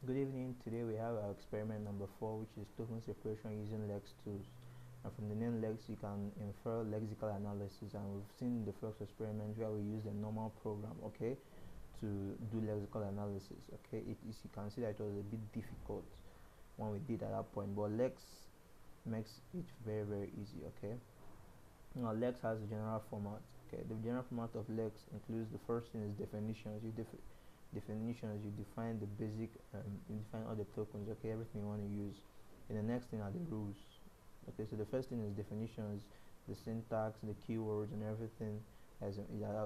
Good evening. Today we have our experiment number 4, which is token separation using LEX tools. And from the name LEX, you can infer lexical analysis. And we've seen the first experiment where we used a normal program, okay, to do lexical analysis. Okay, you can see that it was a bit difficult when we did at that point, but LEX makes it very easy. Okay, now LEX has a general format. Okay, the general format of LEX includes the first thing is definitions. You define the basic, you define all the tokens, okay, everything you want to use. And the next thing are the rules. Okay, so the first thing is definitions, the syntax, the keywords, and everything that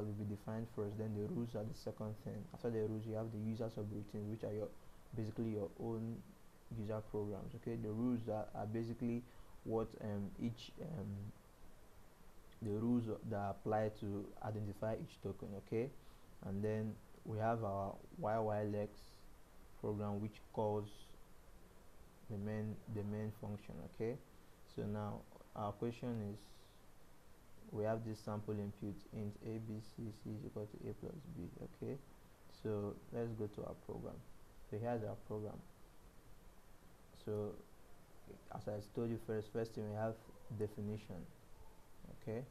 will be defined first. Then the rules are the second thing. After the rules, you have the user subroutines, which are basically your own user programs. Okay, the rules are basically what the rules that apply to identify each token. Okay, and then we have our YYLEX program, which calls the main function. Okay, so now our question is, we have this sample input int a b c c is equal to a plus b. Okay, so let's go to our program. So here's our program. So as I told you, first thing we have definition. Okay,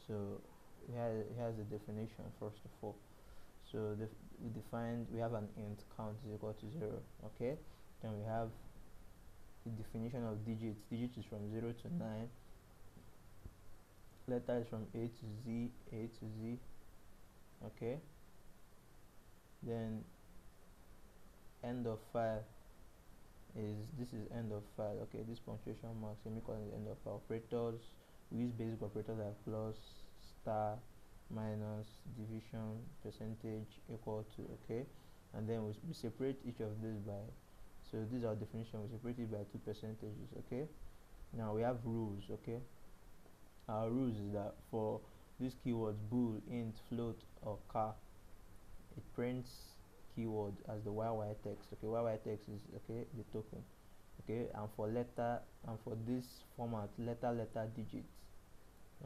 so here's the definition first of all. So we have an int count is equal to 0. Okay, then we have the definition of digits. Digits is from 0 to 9. Letter is from a to z. Okay, then end of file this is end of file. Okay, this punctuation mark semicolon is end of file. Operators, we use basic operators like plus, star, minus, division, percentage, equal to. Okay, and then we separate each of these by, so these are definition, we separate it by 2 percentages. Okay, now we have rules. Okay, our rules is that for these keywords bool, int, float, or char, it prints keyword as the YY text. Okay, YY text is, okay, the token. Okay, and for letter, and for this format, letter digits.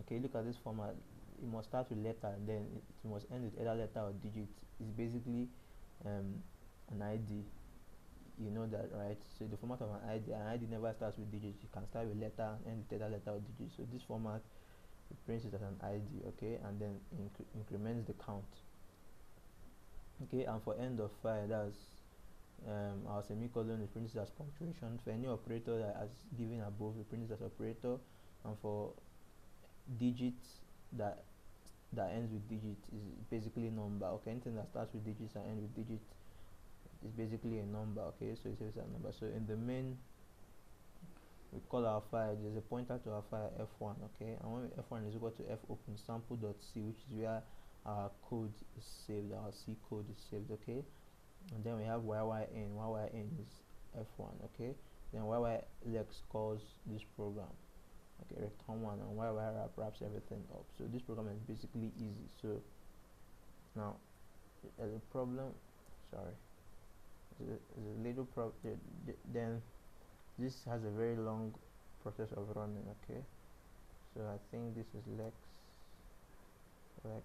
Okay, look at this format. It must start with letter and then it must end with either letter or digit. It's basically an ID. You know that, right? So the format of an ID never starts with digits. You can start with letter and end with either letter or digit. So this format, it prints it as an ID. Okay, and then increments the count. Okay, and for end of file, that's our semicolon, it prints as punctuation. For any operator that as given above, it prints as operator. And for digits that ends with digits is basically number. Okay, anything that starts with digits and ends with digits is basically a number. Okay, so it says a number. So in the main, we call our file, there's a pointer to our file f1. Okay, and when f1 is equal to f open sample.c, which is where our code is saved, our C code is saved. Okay, and then we have yyn is f1. Okay, then yylex calls this program. Okay, return 1, and wrap wraps everything up. So this program is basically easy. So now there's a problem, sorry, there's a little problem. Then this has a very long process of running. Okay, so I think this is lex dot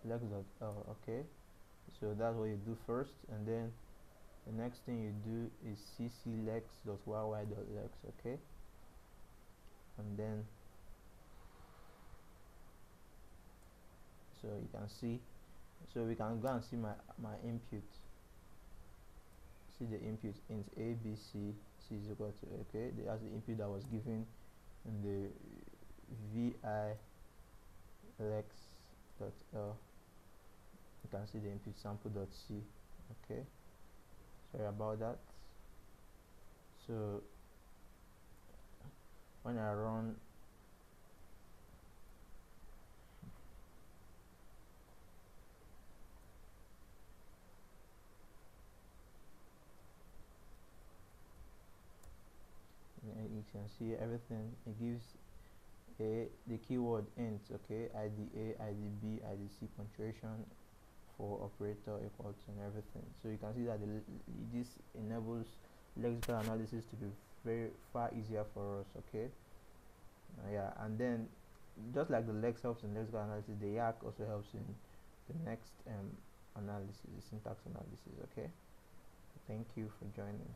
lex dot l. Okay, so that's what you do first, and then the next thing you do is cc lex dot yy.lex. Okay, and then so you can see, so we can go and see my input. See the input int a b c c is equal to, okay, that's the input that was given in the vi lex dot l. You can see the input sample.c. Okay, sorry about that. So when I run, you can see everything. It gives the keyword int. Okay, id a, id b, id c, punctuation for operator, equal to, and everything. So you can see that this enables lexical analysis to be very far easier for us. Okay, yeah, and then just like the LEX helps in lexical analysis, the YAC also helps in the next analysis, the syntax analysis. Okay, thank you for joining.